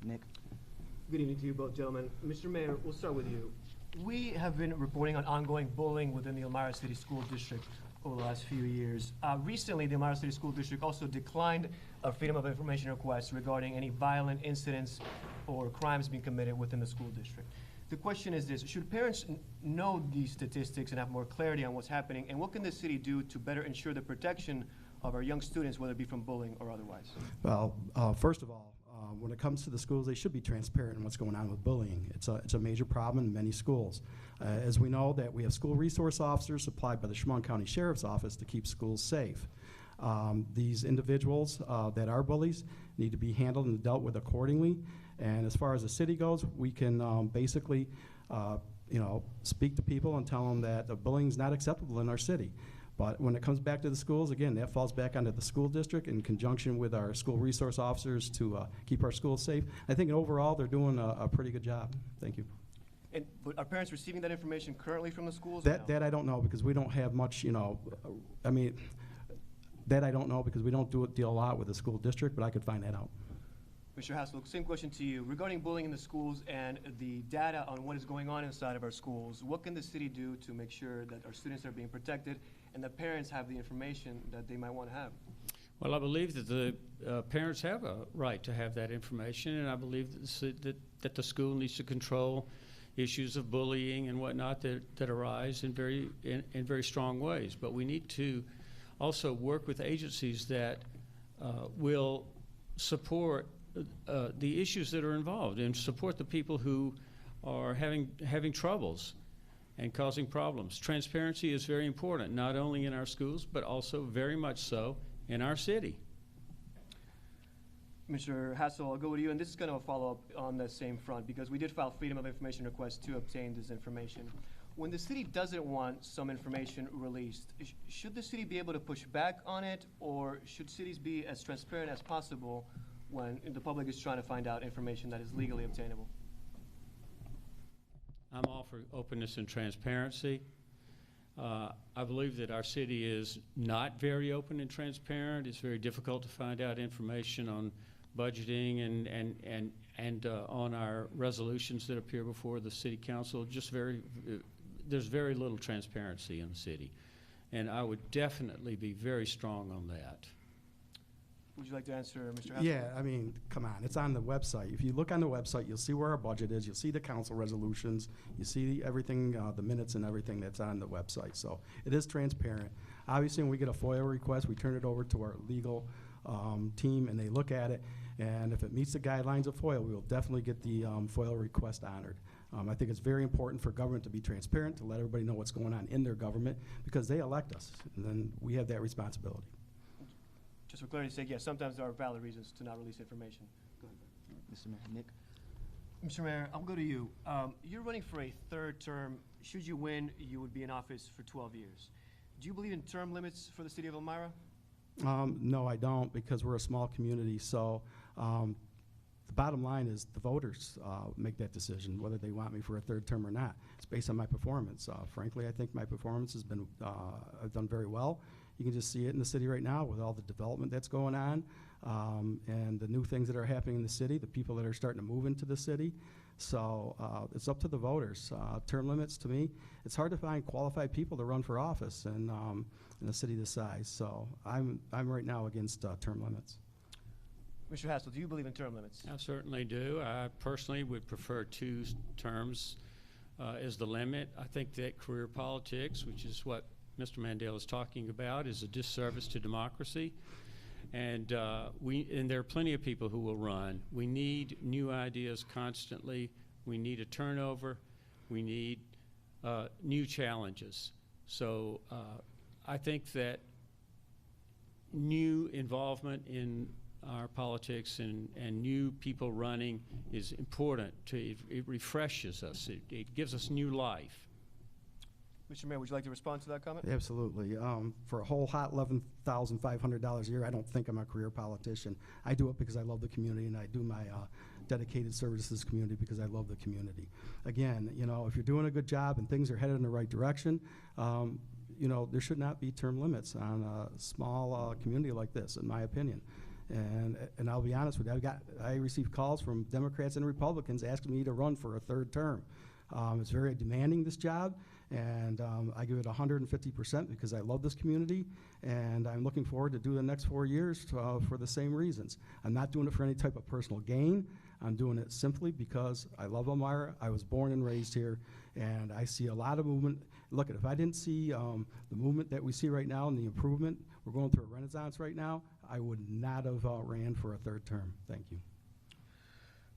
Nick. Good evening to you both, gentlemen. Mr. Mayor, we'll start with you. We have been reporting on ongoing bullying within the Elmira City School District over the last few years. Recently, the Elmira City School District also declined a Freedom of Information request regarding any violent incidents or crimes being committed within the school district. The question is this: should parents know these statistics and have more clarity on what's happening, and what can the city do to better ensure the protection of our young students, whether it be from bullying or otherwise? Well, first of all, when it comes to the schools, they should be transparent in what's going on with bullying. It's a major problem in many schools. As we know, that we have school resource officers supplied by the Chemung County Sheriff's Office to keep schools safe. These individuals that are bullies need to be handled and dealt with accordingly. And as far as the city goes, we can basically, speak to people and tell them that bullying is not acceptable in our city. But when it comes back to the schools, again, that falls back onto the school district in conjunction with our school resource officers to keep our schools safe. I think overall they're doing a pretty good job. Thank you. But are parents receiving that information currently from the schools? That I don't know, because we don't have much, that I don't know, because we don't deal a lot with the school district, but I could find that out. Mr. Hassell, same question to you. Regarding bullying in the schools and the data on what is going on inside of our schools, what can the city do to make sure that our students are being protected and that parents have the information that they might want to have? Well, I believe that the parents have a right to have that information, and I believe that the school needs to control issues of bullying and whatnot that arise in very strong ways. But we need to also work with agencies that will support the issues that are involved and support the people who are having troubles and causing problems. Transparency is very important, not only in our schools, but also very much so in our city. Mr. Hassell, I'll go with you, and this is going to follow up on the same front, because we did file Freedom of Information requests to obtain this information. When the city doesn't want some information released, should the city be able to push back on it, or should cities be as transparent as possible when the public is trying to find out information that is legally obtainable? I'm all for openness and transparency. I believe that our city is not very open and transparent. It's very difficult to find out information on budgeting and on our resolutions that appear before the city council. There's very little transparency in the city, and I would definitely be very strong on that. Would you like to answer, Mr. Hassell? Yeah, I mean, come on, it's on the website. If you look on the website, you'll see where our budget is, you'll see the council resolutions, you see everything, the minutes and everything that's on the website. So it is transparent. Obviously, when we get a FOIA request, we turn it over to our legal team, and they look at it. And if it meets the guidelines of FOIA, we will definitely get the FOIA request honored. I think it's very important for government to be transparent, to let everybody know what's going on in their government, because they elect us, and then we have that responsibility. Just for clarity's sake, yes, sometimes there are valid reasons to not release information. Go ahead. Mr. Mayor, Nick. Mr. Mayor, I'll go to you. You're running for a third term. Should you win, you would be in office for 12 years. Do you believe in term limits for the city of Elmira? No, I don't, because we're a small community. So the bottom line is the voters make that decision, whether they want me for a third term or not. It's based on my performance. Frankly, I think my performance has been, I've done very well. You can just see it in the city right now with all the development that's going on and the new things that are happening in the city, the people that are starting to move into the city. So it's up to the voters. Term limits, to me, it's hard to find qualified people to run for office in a city this size. So I'm right now against term limits. Mr. Hassell, do you believe in term limits? I certainly do. I personally would prefer 2 terms as the limit. I think that career politics, which is what Mr. Mandell is talking about, is a disservice to democracy. And there are plenty of people who will run. We need new ideas constantly. We need a turnover. We need new challenges. So I think that new involvement in our politics and new people running is important. It refreshes us. It gives us new life. Mr. Mayor, would you like to respond to that comment? Absolutely. For a whole hot $11,500 a year, I don't think I'm a career politician. I do it because I love the community, and I do my dedicated service to this community because I love the community. Again, if you're doing a good job and things are headed in the right direction, there should not be term limits on a small community like this, in my opinion. And I'll be honest with you, I received calls from Democrats and Republicans asking me to run for a third term. It's very demanding, this job, and I give it 150% because I love this community, and I'm looking forward to do the next 4 years for the same reasons. I'm not doing it for any type of personal gain. I'm doing it simply because I love Elmira. I was born and raised here, and I see a lot of movement. Look, if I didn't see the movement that we see right now and the improvement, we're going through a renaissance right now, I would not have ran for a third term. Thank you.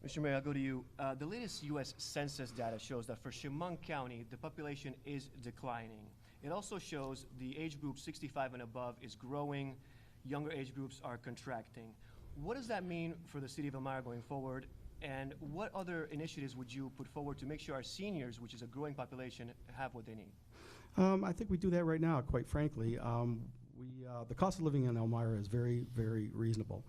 Mr. Mayor, I'll go to you. The latest U.S. Census data shows that for Chemung County, the population is declining. It also shows the age group 65 and above is growing, younger age groups are contracting. What does that mean for the city of Elmira going forward, and what other initiatives would you put forward to make sure our seniors, which is a growing population, have what they need? I think we do that right now, quite frankly. The cost of living in Elmira is very, very reasonable.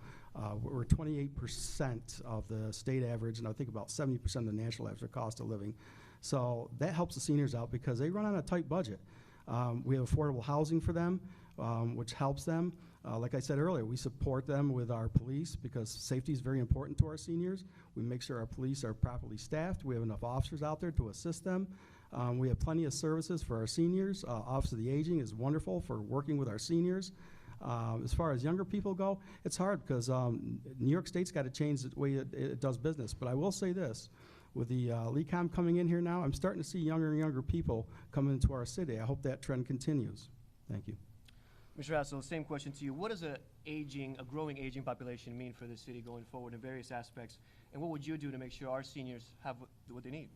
We're 28% of the state average, and I think about 70% of the national average for cost of living. So that helps the seniors out because they run on a tight budget. We have affordable housing for them, which helps them. Like I said earlier, we support them with our police because safety is very important to our seniors. We make sure our police are properly staffed. We have enough officers out there to assist them. We have plenty of services for our seniors. Office of the Aging is wonderful for working with our seniors. As far as younger people go, it's hard because New York State's got to change the way it does business. But I will say this, with the LECOM coming in here now, I'm starting to see younger and younger people coming into our city. I hope that trend continues. Thank you. Mr. Hassell, same question to you. What does a growing aging population mean for the city going forward in various aspects? And what would you do to make sure our seniors have what they need?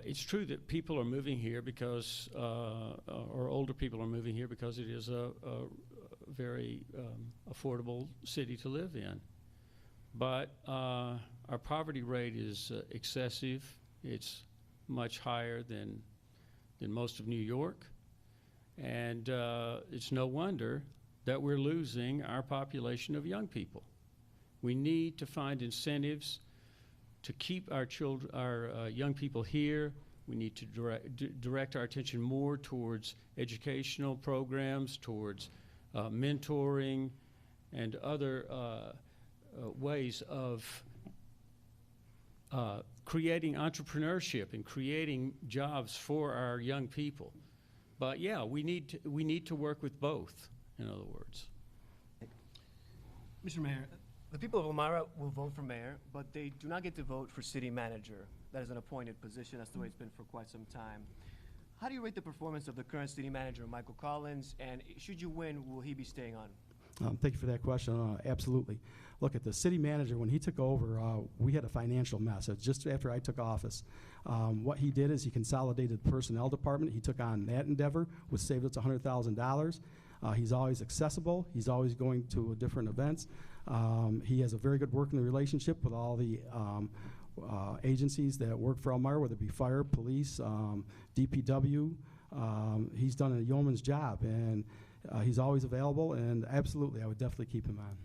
It's true that people are moving here because, or older people are moving here because it is a very affordable city to live in. But our poverty rate is excessive. It's much higher than most of New York. And it's no wonder that we're losing our population of young people. We need to find incentives to keep our children, our young people here. We need to direct our attention more towards educational programs, towards mentoring, and other ways of creating entrepreneurship and creating jobs for our young people. But yeah, we need to work with both, in other words. Mr. Mayor, the people of Elmira will vote for mayor, but they do not get to vote for city manager. That is an appointed position. That's the way it's been for quite some time. How do you rate the performance of the current city manager, Michael Collins, and should you win, will he be staying on? Thank you for that question. Absolutely. Look, at the city manager, when he took over, we had a financial mess. Just after I took office. What he did is he consolidated the personnel department. He took on that endeavor, which saved us $100,000. He's always accessible. He's always going to different events. He has a very good working relationship with all the agencies that work for Elmira, whether it be fire, police, DPW. He's done a yeoman's job, and he's always available, and absolutely, I would definitely keep him on.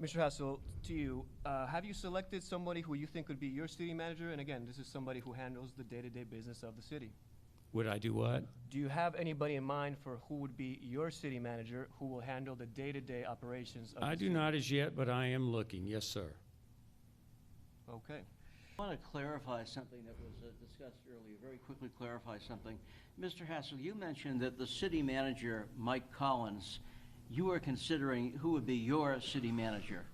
Mr. Hassell, to you, have you selected somebody who you think could be your city manager? And again, this is somebody who handles the day-to-day business of the city. Would I do what? Do you have anybody in mind for who would be your city manager who will handle the day-to-day operations of the city? I do not as yet, but I am looking. Yes, sir. Okay. I want to clarify something that was discussed earlier, very quickly clarify something. Mr. Hassell, you mentioned that the city manager, Mike Collins, you are considering who would be your city manager.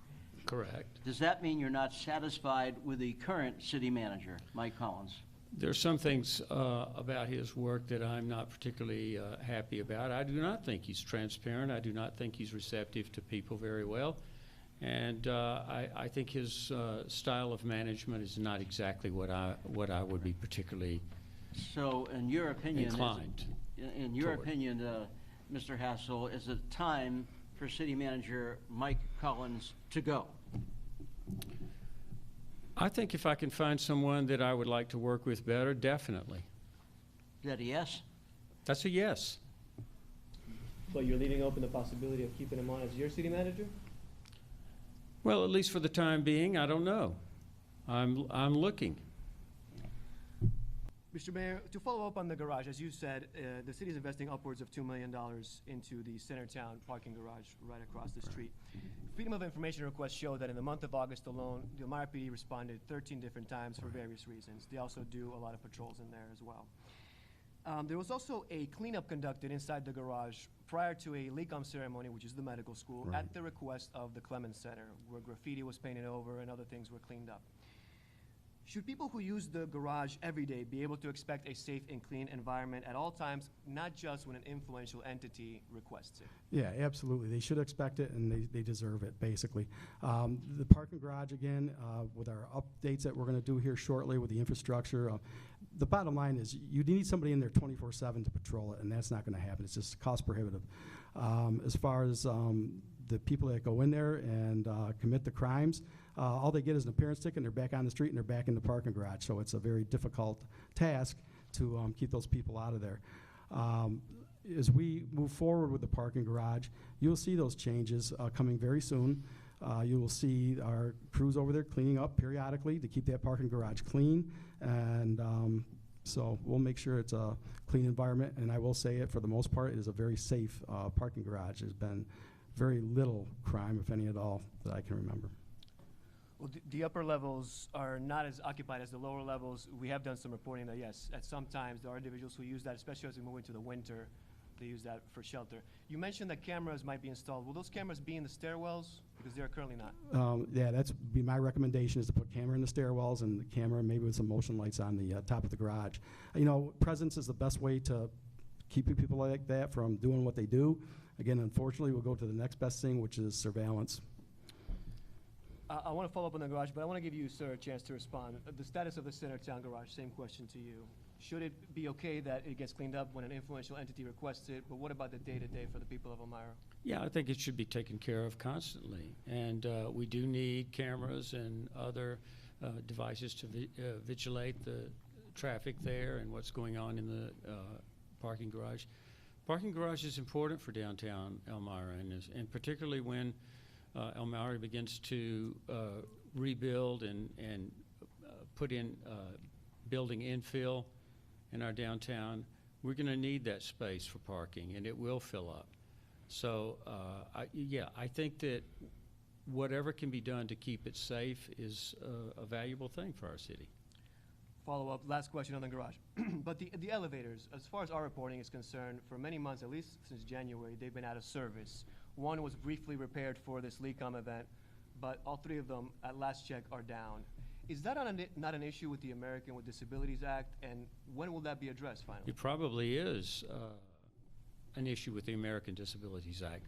Correct. Does that mean you're not satisfied with the current city manager, Mike Collins? There's some things about his work that I'm not particularly happy about. I do not think he's transparent. I do not think he's receptive to people very well. And I think his style of management is not exactly what I would be particularly So, in your opinion, inclined. in your toward. opinion, Mr. Hassell, is it time for city manager Mike Collins to go? I think if I can find someone that I would like to work with better, definitely. Is that a yes? That's a yes. But you're leaving open the possibility of keeping him on as your city manager? Well, at least for the time being, I don't know. I'm looking. Mr. Mayor, to follow up on the garage, as you said, the city is investing upwards of $2 million into the Centertown parking garage right across the street. Freedom of information requests show that in the month of August alone, the Elmira PD responded 13 different times for various reasons. They also do a lot of patrols in there as well. There was also a cleanup conducted inside the garage prior to a leak-on ceremony, which is the medical school, Right. at the request of the Clemens Center, where graffiti was painted over and other things were cleaned up. Should people who use the garage every day be able to expect a safe and clean environment at all times, not just when an influential entity requests it? Yeah, absolutely. They should expect it, and they deserve it, basically. The parking garage, again, with our updates that we're going to do here shortly with the infrastructure, the bottom line is you need somebody in there 24/7 to patrol it, and that's not going to happen. It's just cost prohibitive. As far as the people that go in there and commit the crimes, all they get is an appearance ticket, and they're back on the street, and they're back in the parking garage. So it's a very difficult task to keep those people out of there. As we move forward with the parking garage, you'll see those changes coming very soon. You will see our crews over there cleaning up periodically to keep that parking garage clean. And so we'll make sure it's a clean environment. And I will say it, for the most part, it is a very safe parking garage. There's been very little crime, if any at all, that I can remember. Well, the upper levels are not as occupied as the lower levels. We have done some reporting that, yes, at some times there are individuals who use that, especially as we move into the winter. They use that for shelter. You mentioned that cameras might be installed. Will those cameras be in the stairwells? Because they're currently not. Yeah, that's be my recommendation, is to put camera in the stairwells and the camera maybe with some motion lights on the top of the garage. You know, presence is the best way to keep people like that from doing what they do. Again, unfortunately, we'll go to the next best thing, which is surveillance. I want to follow up on the garage, but I want to give you, sir, a chance to respond. The status of the Centertown garage, same question to you. Should it be okay that it gets cleaned up when an influential entity requests it, but what about the day-to-day for the people of Elmira? Yeah, I think it should be taken care of constantly. And we do need cameras and other devices to vigilate the traffic there and what's going on in the parking garage. Parking garage is important for downtown Elmira, and particularly when Elmira begins to rebuild and put in building infill in our downtown, we're going to need that space for parking, and it will fill up. So, I think that whatever can be done to keep it safe is a valuable thing for our city. Follow-up, last question on the garage. But the elevators, as far as our reporting is concerned, for many months, at least since January, they've been out of service. One was briefly repaired for this LECOM event, but all three of them, at last check, are down. Is that not an issue with the American with Disabilities Act, and when will that be addressed finally? It probably is an issue with the American Disabilities Act.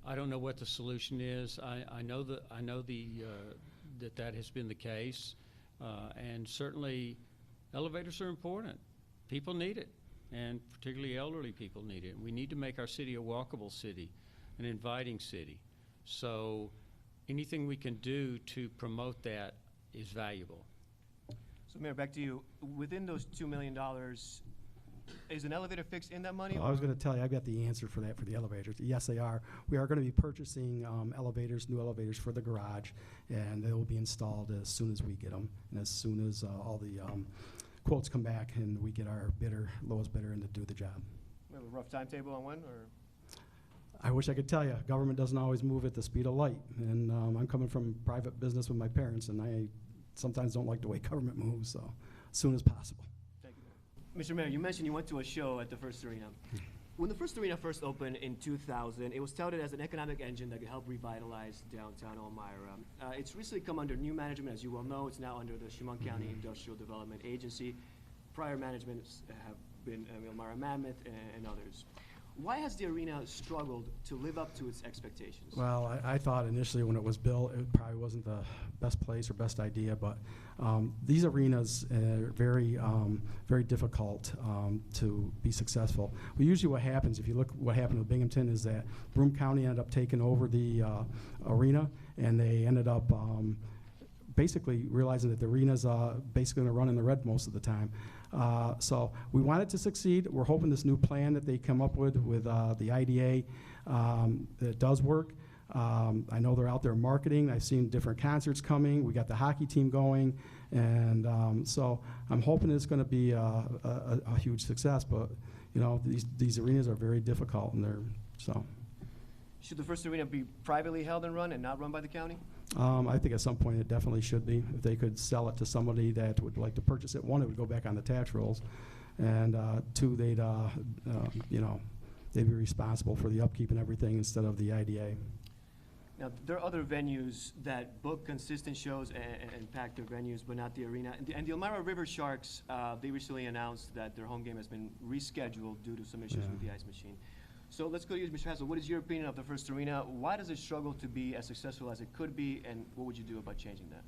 I don't know what the solution is. I know that that has been the case, and certainly elevators are important. People need it, and particularly elderly people need it. We need to make our city a walkable city, an inviting city. So anything we can do to promote that is valuable. So, Mayor, back to you. Within those $2 million, is an elevator fixed in that money? I was going to tell you, I've got the answer for that for the elevators. Yes, they are. We are going to be purchasing elevators, new elevators for the garage, and they will be installed as soon as we get them, and as soon as all the quotes come back and we get our bidder, lowest bidder, in to do the job. We have a rough timetable on when, or? I wish I could tell you. Government doesn't always move at the speed of light, and I'm coming from private business with my parents, and I sometimes don't like the way government moves, so as soon as possible. Thank you. Mr. Mayor, you mentioned you went to a show at the First Arena. When the First Arena first opened in 2000, it was touted as an economic engine that could help revitalize downtown Elmira. It's recently come under new management, as you well know. It's now under the Chemung County Industrial Development Agency. Prior managements have been Elmira Mammoth and others. Why has the arena struggled to live up to its expectations? Well, I thought initially when it was built, it probably wasn't the best place or best idea, but these arenas are very, very difficult to be successful. Well, usually what happens, if you look what happened with Binghamton, is that Broome County ended up taking over the arena, and they ended up basically realizing that the arena's basically going to run in the red most of the time. So we want it to succeed. We're hoping this new plan that they come up with the IDA, that it does work. I know they're out there marketing. I've seen different concerts coming. We got the hockey team going, and so I'm hoping it's going to be a huge success. But you know, these arenas are very difficult, and they're so. Should the first arena be privately held and run and not run by the county? I think at some point it definitely should be. If they could sell it to somebody that would like to purchase it, one, it would go back on the tax rolls, and two, they'd you know, they'd be responsible for the upkeep and everything instead of the IDA. Now, there are other venues that book consistent shows and pack their venues, but not the arena. And the Elmira River Sharks, they recently announced that their home game has been rescheduled due to some issues with the ice machine. So let's go to you, Mr. Hassell. What is your opinion of the first arena? Why does it struggle to be as successful as it could be, and what would you do about changing that?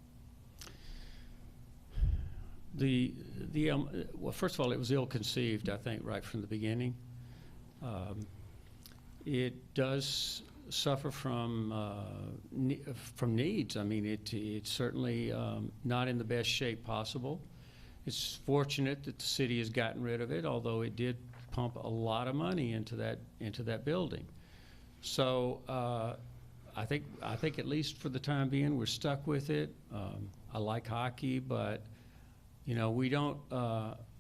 Well, first of all, it was ill-conceived, I think, right from the beginning. It does suffer from needs. I mean, it's certainly not in the best shape possible. It's fortunate that the city has gotten rid of it, although it did pump a lot of money into that building. So I think at least for the time being, we're stuck with it. I like hockey, but you know, we don't.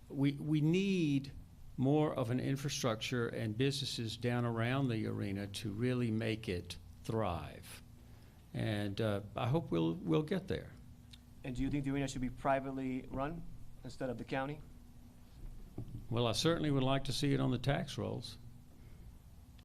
We need more of an infrastructure and businesses down around the arena to really make it thrive. And I hope we'll get there. And do you think the arena should be privately run instead of the county? Well, I certainly would like to see it on the tax rolls.